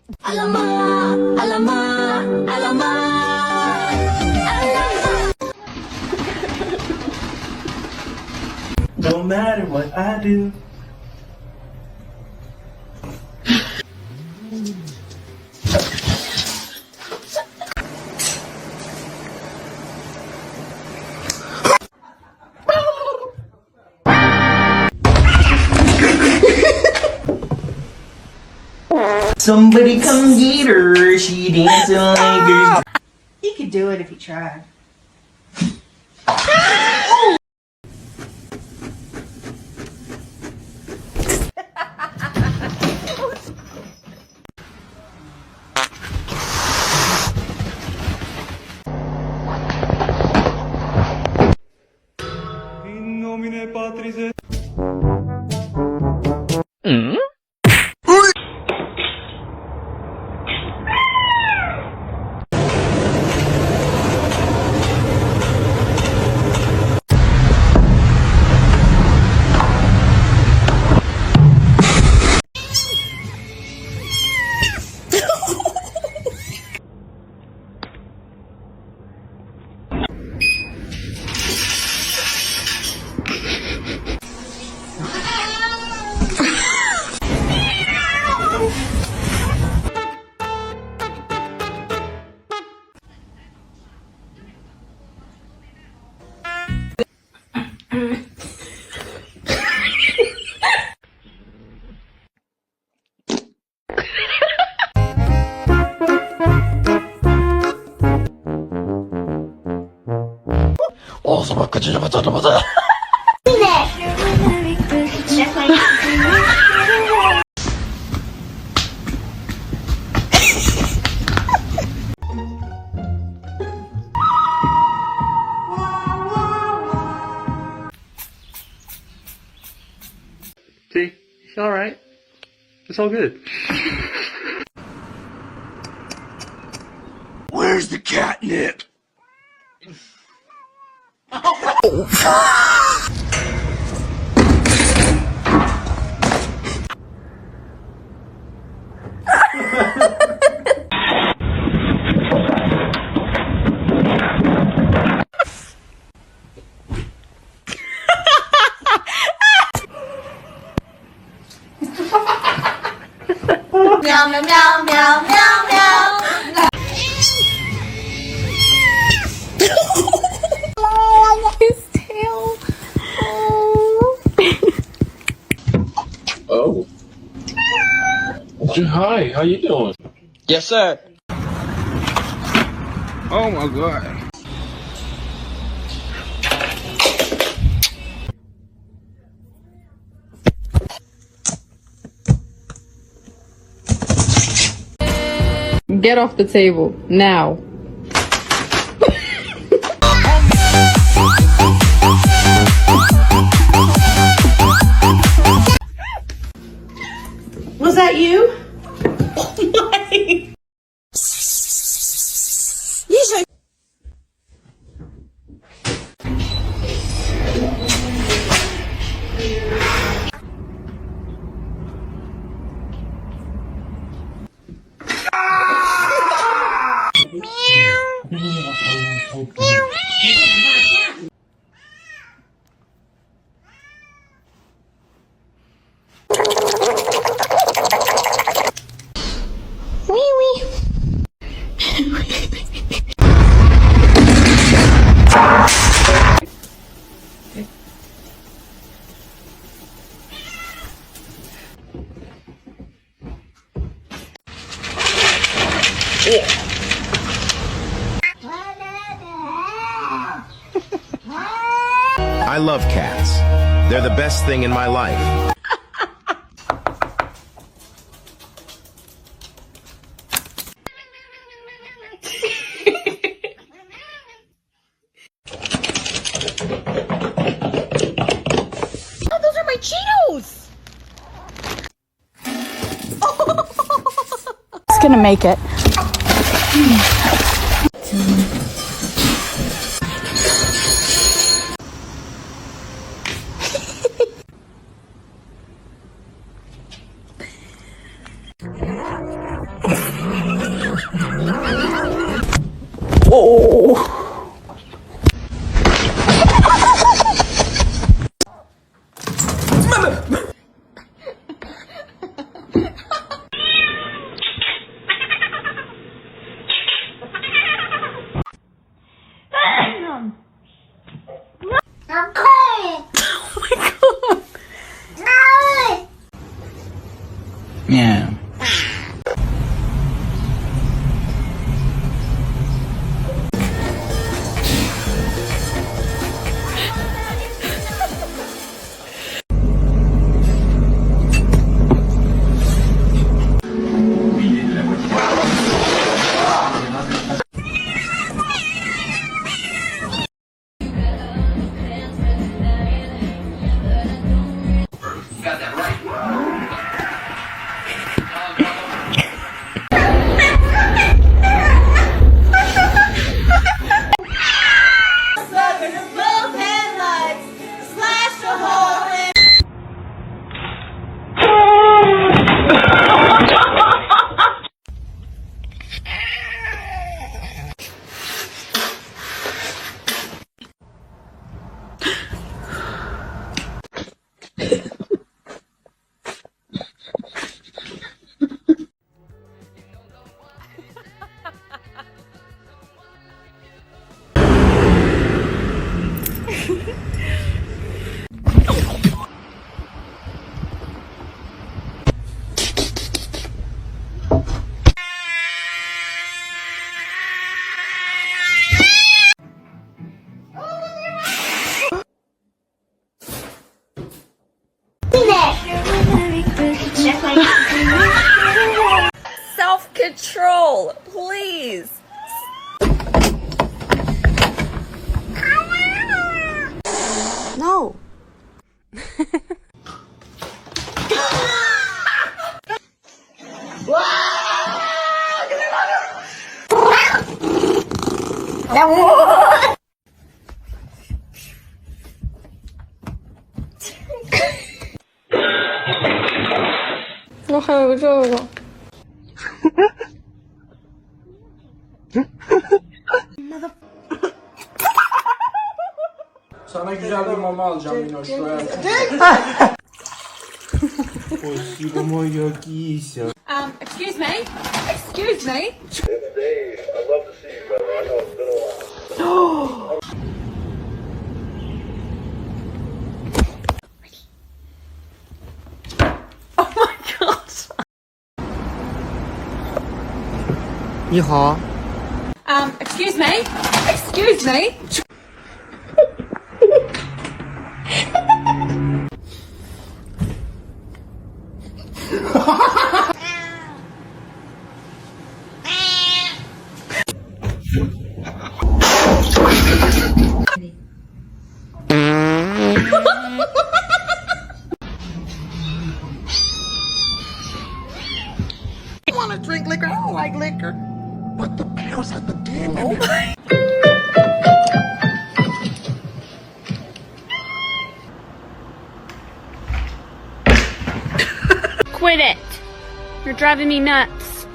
Alamak, alamak, alamak, alamak. No matter what I do. Somebody come get her, she dancing like a... He could do it if he tried. In nomine Patris et... See? It's alright. It's all good. Where's the catnip? Meow, meow, meow, meow, meow, meow. His tail. Oh. Hi, how you doing? Yes, sir. Oh my god. Get off the table now. Was that you? Oh my. I love cats. They're the best thing in my life. Oh, those are my Cheetos! It's gonna make it. Oh. Yeah. Both headlights slash a hole in. Self-control, please. No.我还有这个。Sana güzel bir mama alacağım Minoş. Excuse me? Excuse me? Oh my god. 你好。 Excuse me? Excuse me? I want to drink liquor. I don't like liquor. But the pills at the game. Oh my. Quit it. You're driving me nuts.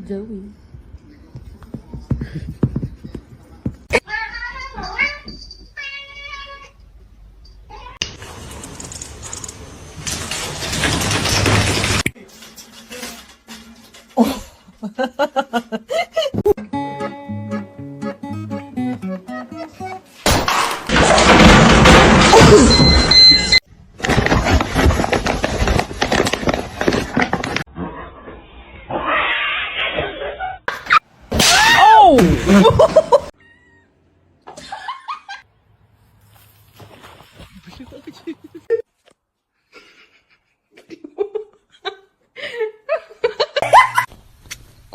Zoe.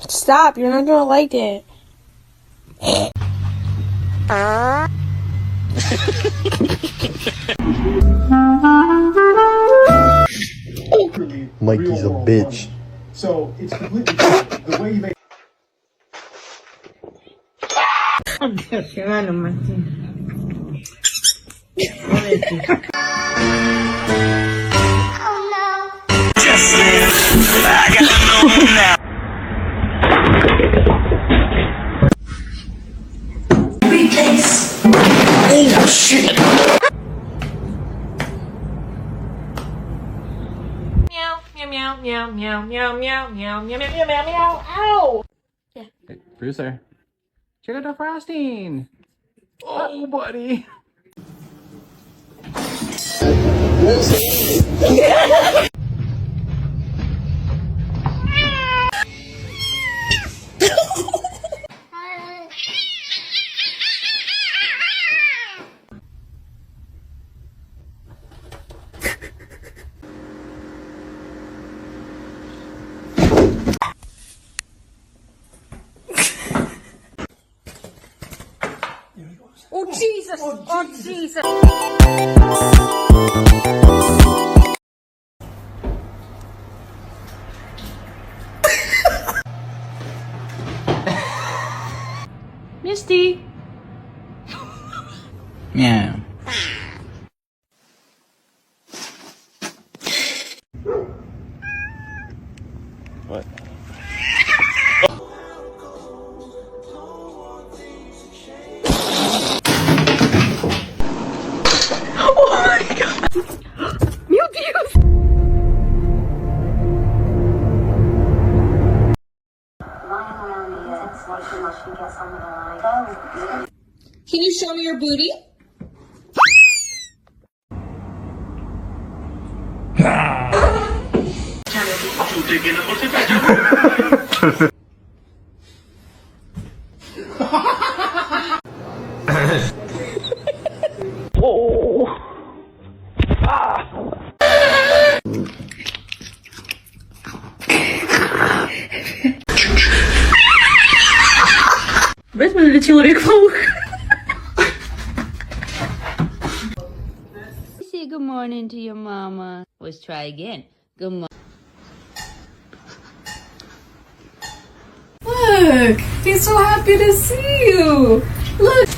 Stop, you're not gonna like it. Mikey's a bitch. So it's completely different. The way you make Meow, meow, meow, meow, meow, meow, meow, meow, meow, meow, meow, ow! Hey, producer. Check out the frosting. Oh, buddy. Oh, Jesus! Oh, Jesus! Misty. Meow. What? Can you show me your booty? Ves me de человек паук. Say good morning to your mama. Let's try again. Good morning. Look! He's so happy to see you! Look!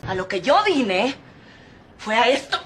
A lo que yo vine fue a esto.